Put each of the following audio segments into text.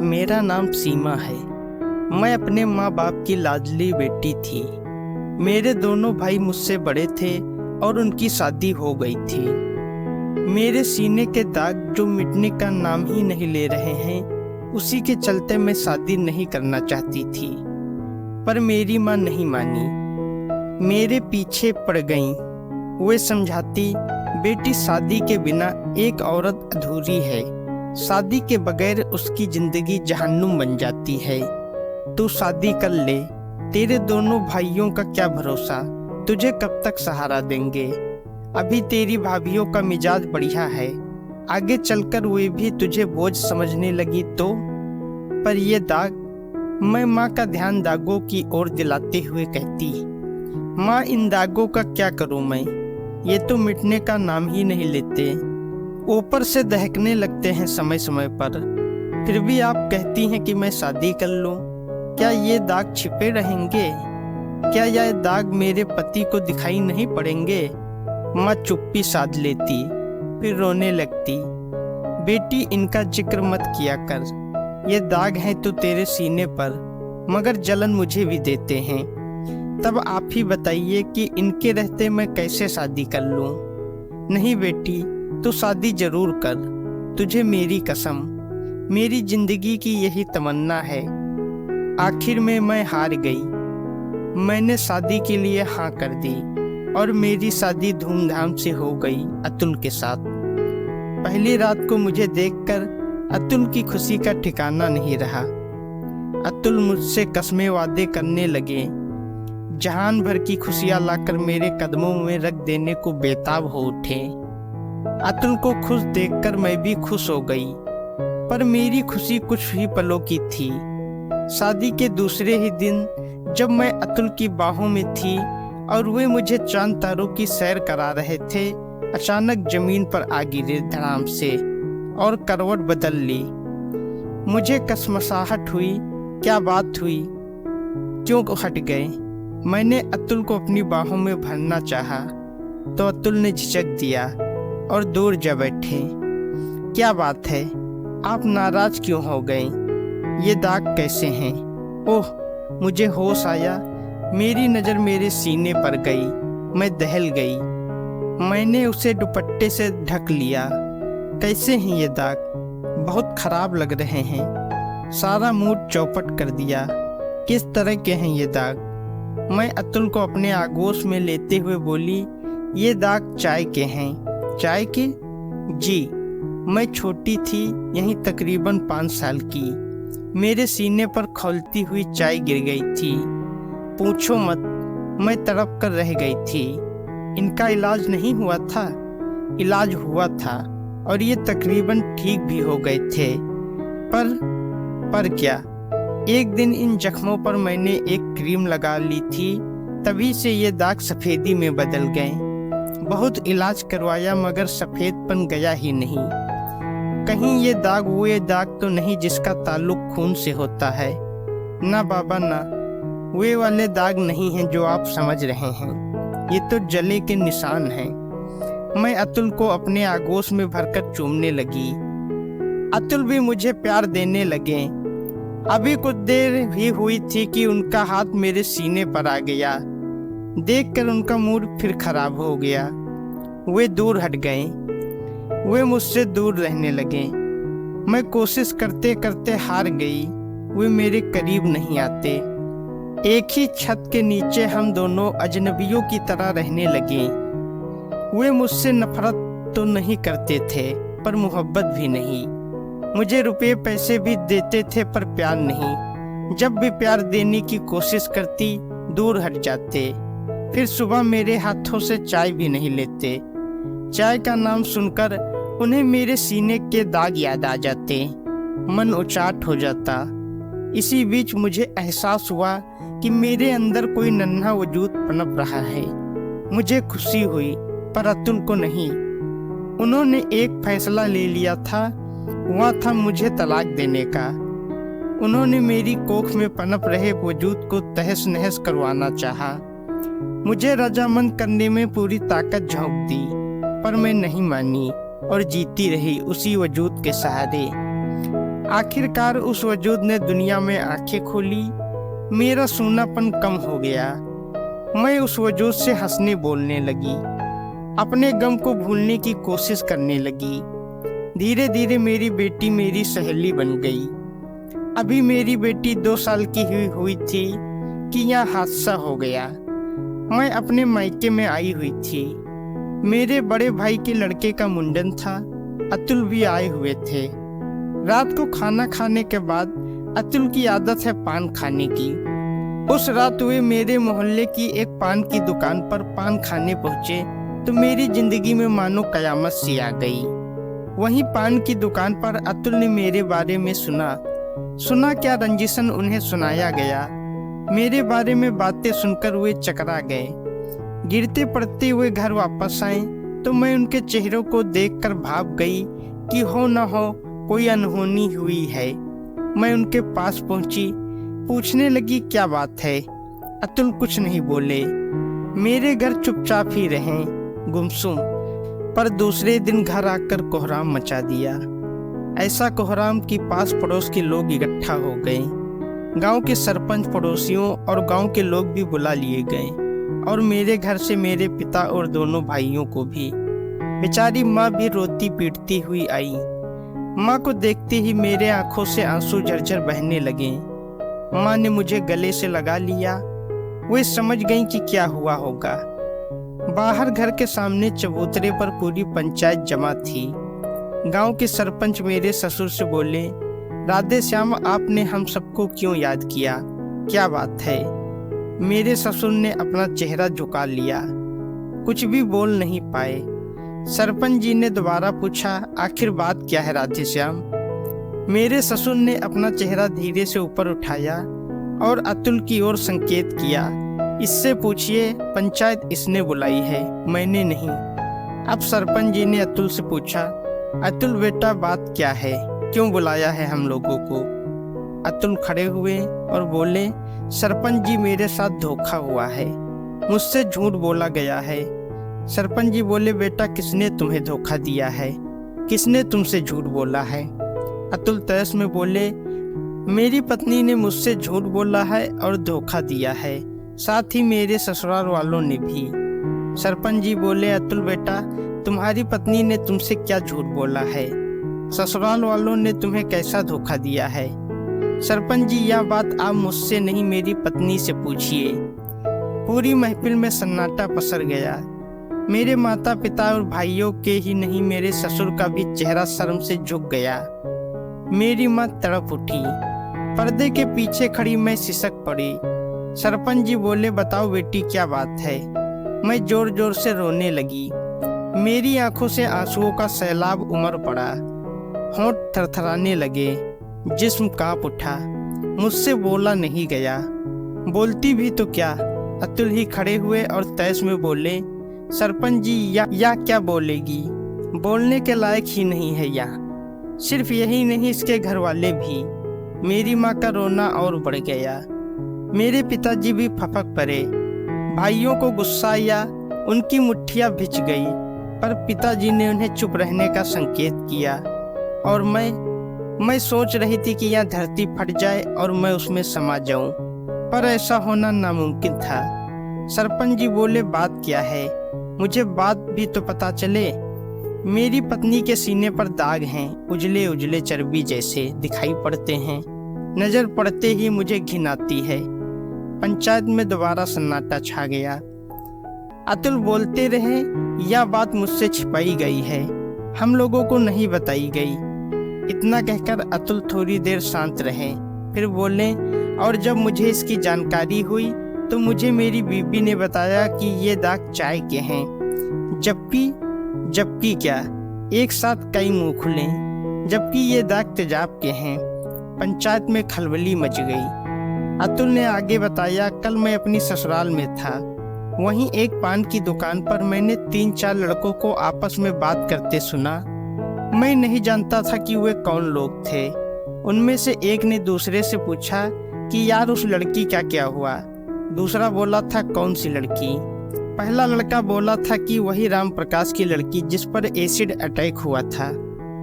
मेरा नाम सीमा है। मैं अपने माँ बाप की लाडली बेटी थी। मेरे दोनों भाई मुझसे बड़े थे और उनकी शादी हो गई थी। मेरे सीने के दाग जो मिटने का नाम ही नहीं ले रहे हैं, उसी के चलते मैं शादी नहीं करना चाहती थी। पर मेरी माँ नहीं मानी, मेरे पीछे पड़ गईं। वे समझाती, बेटी शादी के बिना एक औरत अधूरी है। शादी के बगैर उसकी जिंदगी जहन्नुम बन जाती है। तू शादी कर ले, तेरे दोनों भाइयों का क्या भरोसा, तुझे कब तक सहारा देंगे। अभी तेरी भाभीियों का मिजाज बढ़िया है, आगे चलकर वे भी तुझे बोझ समझने लगी तो। पर ये दाग, मैं माँ का ध्यान दागों की ओर दिलाते हुए कहती, माँ इन दागों का क्या करूँ मैं, ये तो मिटने का नाम ही नहीं लेते। ऊपर से दहकने लगते हैं समय समय पर, फिर भी आप कहती हैं कि मैं शादी कर लूं। क्या ये दाग छिपे रहेंगे? क्या यह दाग मेरे पति को दिखाई नहीं पड़ेंगे? माँ चुप्पी साध लेती, फिर रोने लगती। बेटी इनका जिक्र मत किया कर, ये दाग हैं तो तेरे सीने पर, मगर जलन मुझे भी देते हैं। तब आप ही बताइए कि इनके रहते मैं कैसे शादी कर लूं। नहीं बेटी, तू शादी जरूर कर, तुझे मेरी कसम, मेरी जिंदगी की यही तमन्ना है। आखिर में मैं हार गई, मैंने शादी के लिए हाँ कर दी और मेरी शादी धूमधाम से हो गई अतुल के साथ। पहली रात को मुझे देखकर अतुल की खुशी का ठिकाना नहीं रहा। अतुल मुझसे कसमें वादे करने लगे, जहान भर की खुशियां लाकर मेरे कदमों में रख देने को बेताब हो उठे। अतुल को खुश देखकर मैं भी खुश हो गई, पर मेरी खुशी कुछ ही पलों की थी। शादी के दूसरे ही दिन जब मैं अतुल की बाहों में थी और वे मुझे चांद तारों की सैर करा रहे थे, अचानक जमीन पर आ गिरे धड़ाम से और करवट बदल ली। मुझे कसमसाहट हुई, क्या बात हुई, क्यों हट गए। मैंने अतुल को अपनी बाहों में भरना चाहा तो अतुल ने झिझक दिया और दूर जा बैठे। क्या बात है, आप नाराज क्यों हो गए? ये दाग कैसे हैं? ओह, मुझे होश आया, मेरी नज़र मेरे सीने पर गई, मैं दहल गई। मैंने उसे दुपट्टे से ढक लिया। कैसे हैं ये दाग? बहुत खराब लग रहे हैं, सारा मूड चौपट कर दिया। किस तरह के हैं ये दाग? मैं अतुल को अपने आगोश में लेते हुए बोली, ये दाग चाय के हैं। चाय के? जी। मैं छोटी थी, यहीं तकरीबन 5 साल की। मेरे सीने पर खौलती हुई चाय गिर गई थी। पूछो मत, मैं तड़प कर रह गई थी। इनका इलाज नहीं हुआ था? इलाज हुआ था और ये तकरीबन ठीक भी हो गए थे। पर क्या, एक दिन इन जख्मों पर मैंने एक क्रीम लगा ली थी, तभी से ये दाग सफ़ेदी में बदल गए। बहुत इलाज करवाया मगर सफ़ेदपन गया ही नहीं। कहीं ये दाग वो दाग तो नहीं जिसका ताल्लुक खून से होता है? ना बाबा ना, वे वाले दाग नहीं हैं जो आप समझ रहे हैं। ये तो जले के निशान हैं। मैं अतुल को अपने आगोश में भरकर चूमने लगी। अतुल भी मुझे प्यार देने लगे। अभी कुछ देर भी हुई थी कि उनका हाथ मेरे सीने पर आ गया। देखकर उनका मूड फिर खराब हो गया। वे दूर हट गए, वे मुझसे दूर रहने लगे। मैं कोशिश करते करते हार गई, वे मेरे करीब नहीं आते। एक ही छत के नीचे हम दोनों अजनबियों की तरह रहने लगे। वे मुझसे नफरत तो नहीं करते थे, पर मोहब्बत भी नहीं। मुझे रुपए पैसे भी देते थे, पर प्यार नहीं। जब भी प्यार देने की कोशिश करती, दूर हट जाते। फिर सुबह मेरे हाथों से चाय भी नहीं लेते। चाय का नाम सुनकर उन्हें मेरे सीने के दाग याद आ जाते, मन उचाट हो जाता। इसी बीच मुझे एहसास हुआ कि मेरे अंदर कोई नन्हा वजूद पनप रहा है। मुझे खुशी हुई, पर अतुल को नहीं। उन्होंने एक फैसला ले लिया था, वह था मुझे तलाक देने का। उन्होंने मेरी कोख में पनप रहे वजूद को तहस नहस करवाना चाहा। मुझे रजामंद करने में पूरी ताकत झोंक दी, पर मैं नहीं मानी और जीती रही उसी वजूद के सहारे। आखिरकार उस वजूद ने दुनिया में आंखें खोली। मेरा सूनापन कम हो गया। मैं उस वजूद से हंसने बोलने लगी, अपने गम को भूलने की कोशिश करने लगी। धीरे धीरे मेरी बेटी मेरी सहेली बन गई। अभी मेरी बेटी 2 साल की हुई थी कि यह हादसा हो गया। मैं अपने मायके में आई हुई थी। मेरे बड़े भाई के लड़के का मुंडन था। अतुल भी आए हुए थे। रात को खाना खाने के बाद अतुल की आदत है पान खाने की। उस रात वे मेरे मोहल्ले की एक पान की दुकान पर पान खाने पहुंचे तो मेरी जिंदगी में मानो कयामत सी आ गई। वहीं पान की दुकान पर अतुल ने मेरे बारे में सुना क्या रंजिशन उन्हें सुनाया गया। मेरे बारे में बातें सुनकर वे चकरा गए। गिरते पड़ते हुए घर वापस आए तो मैं उनके चेहरों को देखकर भाप गई कि हो न हो कोई अनहोनी हुई है। मैं उनके पास पहुंची, पूछने लगी क्या बात है। अतुल कुछ नहीं बोले। मेरे घर चुपचाप ही रहे, गुमसुम। पर दूसरे दिन घर आकर कोहराम मचा दिया। ऐसा कोहराम कि पास पड़ोस के लोग इकट्ठा हो गए। गांव के सरपंच, पड़ोसियों और गांव के लोग भी बुला लिए गए और मेरे घर से मेरे पिता और दोनों भाइयों को भी। बेचारी माँ भी रोती पीटती हुई आई। माँ को देखते ही मेरे आंखों से आंसू झरझर बहने लगे। माँ ने मुझे गले से लगा लिया। वे समझ गईं कि क्या हुआ होगा। बाहर घर के सामने चबूतरे पर पूरी पंचायत जमा थी। गांव के सरपंच मेरे ससुर से बोले, राधे श्याम, आपने हम सबको क्यों याद किया, क्या बात है। मेरे ससुर ने अपना चेहरा झुका लिया, कुछ भी बोल नहीं पाए। सरपंच जी ने दोबारा पूछा, आखिर बात क्या है राधे श्याम। मेरे ससुर ने अपना चेहरा धीरे से ऊपर उठाया और अतुल की ओर संकेत किया, इससे पूछिए, पंचायत इसने बुलाई है, मैंने नहीं। अब सरपंच जी ने अतुल से पूछा, अतुल बेटा बात क्या है, क्यों बुलाया है हम लोगों को। अतुल खड़े हुए और बोले, सरपंच जी मेरे साथ धोखा हुआ है, मुझसे झूठ बोला गया है। सरपंच जी बोले, बेटा किसने तुम्हें धोखा दिया है, किसने तुमसे झूठ बोला है। अतुल तयस में बोले, मेरी पत्नी ने मुझसे झूठ बोला है और धोखा दिया है, साथ ही मेरे ससुराल वालों ने भी। सरपंच जी बोले, अतुल बेटा तुम्हारी पत्नी ने तुमसे क्या झूठ बोला है, ससुराल वालों ने तुम्हें कैसा धोखा दिया है। सरपंच जी यह बात आप मुझसे नहीं मेरी पत्नी से पूछिए। पूरी महफिल में सन्नाटा पसर गया। मेरे माता पिता और भाइयों के ही नहीं मेरे ससुर का भी चेहरा शर्म से झुक गया। मेरी माँ तड़प उठी। पर्दे के पीछे खड़ी मैं सिसक पड़ी। सरपंच जी बोले, बताओ बेटी क्या बात है। मैं जोर जोर से रोने लगी। मेरी आंखों से आंसुओं का सैलाब उमड़ पड़ा। होंठ थरथराने लगे, जिस्म कांप उठा। मुझसे बोला नहीं गया। बोलती भी तो क्या। अतुल ही खड़े हुए और तैस में बोले, सरपंच जी या क्या बोलेगी, बोलने के लायक ही नहीं है या। सिर्फ यही नहीं, इसके घर वाले भी। मेरी माँ का रोना और बढ़ गया। मेरे पिताजी भी फपक पड़े। भाइयों को गुस्सा आया, उनकी मुट्ठियाँ भिज गई, पर पिताजी ने उन्हें चुप रहने का संकेत किया। और मैं सोच रही थी कि यह धरती फट जाए और मैं उसमें समा जाऊं, पर ऐसा होना नामुमकिन था। सरपंच जी बोले, बात क्या है, मुझे बात भी तो पता चले। मेरी पत्नी के सीने पर दाग हैं, उजले उजले चर्बी जैसे दिखाई पड़ते हैं। नजर पड़ते ही मुझे घिन आती है। पंचायत में दोबारा सन्नाटा छा गया। अतुल बोलते रहे, यह बात मुझसे छिपाई गई है, हम लोगों को नहीं बताई गई। इतना कहकर अतुल थोड़ी देर शांत रहे, फिर बोले, और जब मुझे इसकी जानकारी हुई तो मुझे मेरी बीबी ने बताया कि ये दाग चाय के हैं। जबकि क्या, एक साथ कई मुंह खुले, जबकि ये दाग तेजाब के हैं। पंचायत में खलबली मच गई। अतुल ने आगे बताया, कल मैं अपनी ससुराल में था। वहीं एक पान की दुकान पर मैंने 3-4 लड़कों को आपस में बात करते सुना। मैं नहीं जानता था कि वे कौन लोग थे। उनमें से एक ने दूसरे से पूछा कि यार उस लड़की का क्या हुआ। दूसरा बोला था, कौन सी लड़की। पहला लड़का बोला था कि वही राम प्रकाश की लड़की जिस पर एसिड अटैक हुआ था।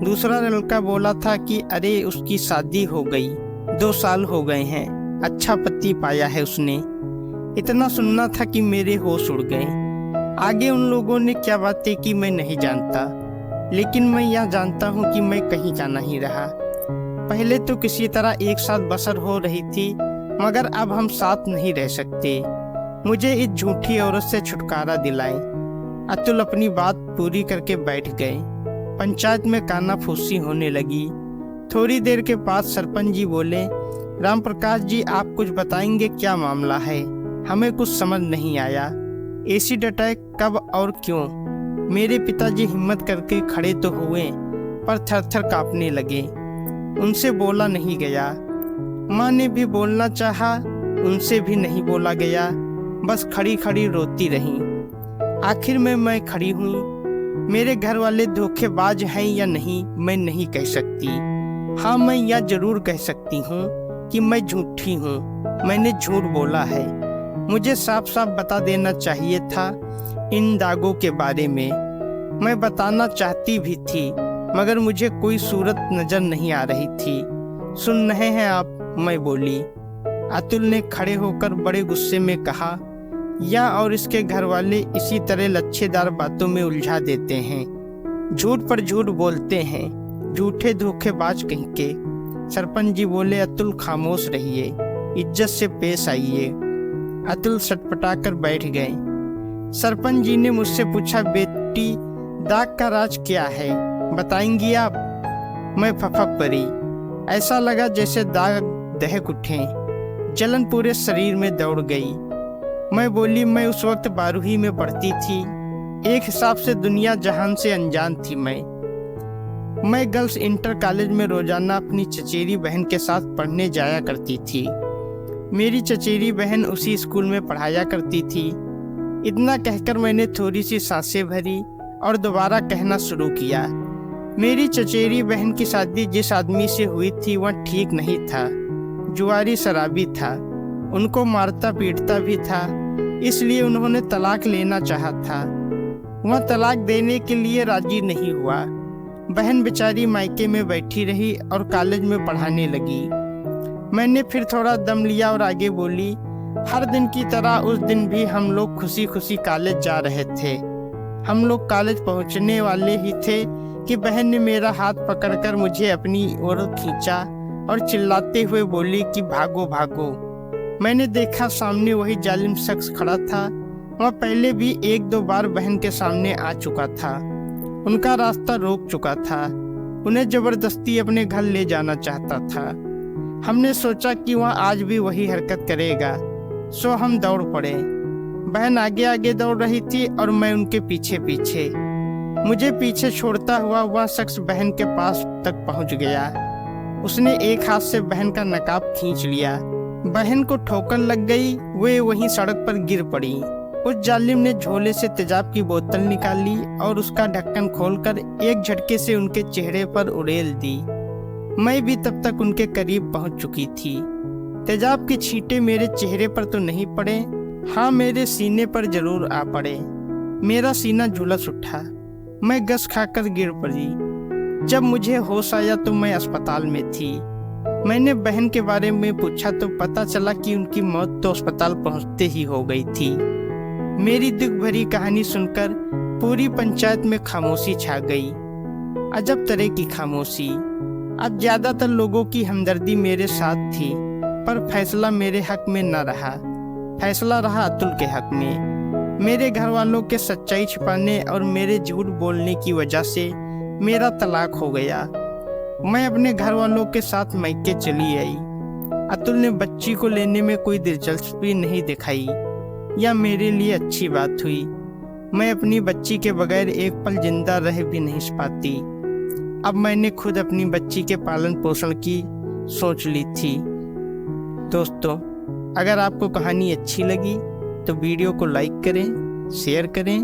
दूसरा लड़का बोला था कि अरे उसकी शादी हो गई, 2 साल हो गए हैं, अच्छा पति पाया है उसने। इतना सुनना था कि मेरे होश उड़ गए। आगे उन लोगों ने क्या बातें की मैं नहीं जानता, लेकिन मैं यह जानता हूँ कि मैं कहीं का नहीं रहा। पहले तो किसी तरह एक साथ बसर हो रही थी, मगर अब हम साथ नहीं रह सकते। मुझे इस झूठी औरत से छुटकारा दिलाएं। अतुल अपनी बात पूरी करके बैठ गए। पंचायत में कानाफूसी होने लगी। थोड़ी देर के बाद सरपंच जी बोले, राम प्रकाश जी, आप कुछ बताएंगे, क्या मामला है? हमें कुछ समझ नहीं आया। एसिड अटैक कब और क्यों? मेरे पिताजी हिम्मत करके खड़े तो हुए, पर थर-थर कांपने लगे। उनसे बोला नहीं गया। माँ ने भी बोलना चाहा, उनसे भी नहीं बोला गया। बस खड़ी खड़ी रोती रही। आखिर में मैं खड़ी हुई। मेरे घर वाले धोखेबाज हैं या नहीं, मैं नहीं कह सकती। हाँ, मैं यह जरूर कह सकती हूँ कि मैं झूठी हूँ। मैंने झूठ बोला है। मुझे साफ साफ बता देना चाहिए था इन दागों के बारे में। मैं बताना चाहती भी थी, मगर मुझे कोई सूरत नजर नहीं आ रही थी। सुन रहे हैं आप? मैं बोली। अतुल ने खड़े होकर बड़े गुस्से में कहा, या और इसके घर वाले इसी तरह लच्छेदार बातों में उलझा देते हैं, झूठ पर झूठ बोलते हैं, झूठे धोखेबाज कहीं के। सरपंच जी बोले, अतुल खामोश रहिए, इज्जत से पेश आइए। अतुल सटपटा कर बैठ गए। सरपंच जी ने मुझसे पूछा, बेटी, दाग का राज क्या है, बताएंगी आप? मैं फफक पड़ी। ऐसा लगा जैसे दाग दहक उठे। जलन पूरे शरीर में दौड़ गई। मैं बोली, मैं उस वक्त 12वीं में पढ़ती थी। एक हिसाब से दुनिया जहान से अनजान थी। मैं गर्ल्स इंटर कॉलेज में रोजाना अपनी चचेरी बहन के साथ पढ़ने जाया करती थी। मेरी चचेरी बहन उसी स्कूल में पढ़ाया करती थी। इतना कहकर मैंने थोड़ी सी सांसें भरी और दोबारा कहना शुरू किया। मेरी चचेरी बहन की शादी जिस आदमी से हुई थी वह ठीक नहीं था। जुआरी शराबी था, उनको मारता पीटता भी था, इसलिए उन्होंने तलाक लेना चाहा था। वह तलाक देने के लिए राजी नहीं हुआ। बहन बेचारी मायके में बैठी रही और कॉलेज में पढ़ाने लगी। मैंने फिर थोड़ा दम लिया और आगे बोली, हर दिन की तरह उस दिन भी हम लोग खुशी खुशी कॉलेज जा रहे थे। हम लोग कॉलेज पहुंचने वाले ही थे कि बहन ने मेरा हाथ पकड़कर मुझे अपनी ओर खींचा और चिल्लाते हुए बोली कि भागो भागो। मैंने देखा सामने वही जालिम शख्स खड़ा था। वह पहले भी 1-2 बार बहन के सामने आ चुका था। उनका रास्ता रोक चुका था। उन्हें जबरदस्ती अपने घर ले जाना चाहता था। हमने सोचा कि वह आज भी वही हरकत करेगा, सो हम दौड़ पड़े। बहन आगे आगे दौड़ रही थी और मैं उनके पीछे पीछे। मुझे पीछे छोड़ता हुआ वह शख्स बहन के पास तक पहुंच गया। उसने एक हाथ से बहन का नकाब खींच लिया। बहन को ठोकर लग गई। वे वहीं सड़क पर गिर पड़ी। उस जालिम ने झोले से तेजाब की बोतल निकाली और उसका ढक्कन खोलकर एक झटके से उनके चेहरे पर उड़ेल दी। मैं भी तब तक उनके करीब पहुंच चुकी थी। तेजाब के छींटे मेरे चेहरे पर तो नहीं पड़े, हाँ मेरे सीने पर जरूर आ पड़े। मेरा सीना झुलस उठा। मैं गस खाकर गिर पड़ी। जब मुझे होश आया तो मैं अस्पताल में थी। मैंने बहन के बारे में पूछा तो पता चला कि उनकी मौत तो अस्पताल पहुंचते ही हो गई थी। मेरी दुख भरी कहानी सुनकर पूरी पंचायत में खामोशी छा गई। अजब तरह की खामोशी। अब ज्यादातर लोगों की हमदर्दी मेरे साथ थी, पर फैसला मेरे हक में न रहा। फैसला रहा अतुल के हक में। मेरे घर वालों के सच्चाई छिपाने और मेरे झूठ बोलने की वजह से मेरा तलाक हो गया। मैं अपने घर वालों के साथ मायके चली आई। अतुल ने बच्ची को लेने में कोई दिलचस्पी नहीं दिखाई। यह मेरे लिए अच्छी बात हुई। मैं अपनी बच्ची के बगैर एक पल जिंदा रह भी नहीं पाती। अब मैंने खुद अपनी बच्ची के पालन पोषण की सोच ली थी। दोस्तों, अगर आपको कहानी अच्छी लगी तो वीडियो को लाइक करें, शेयर करें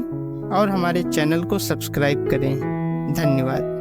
और हमारे चैनल को सब्सक्राइब करें। धन्यवाद।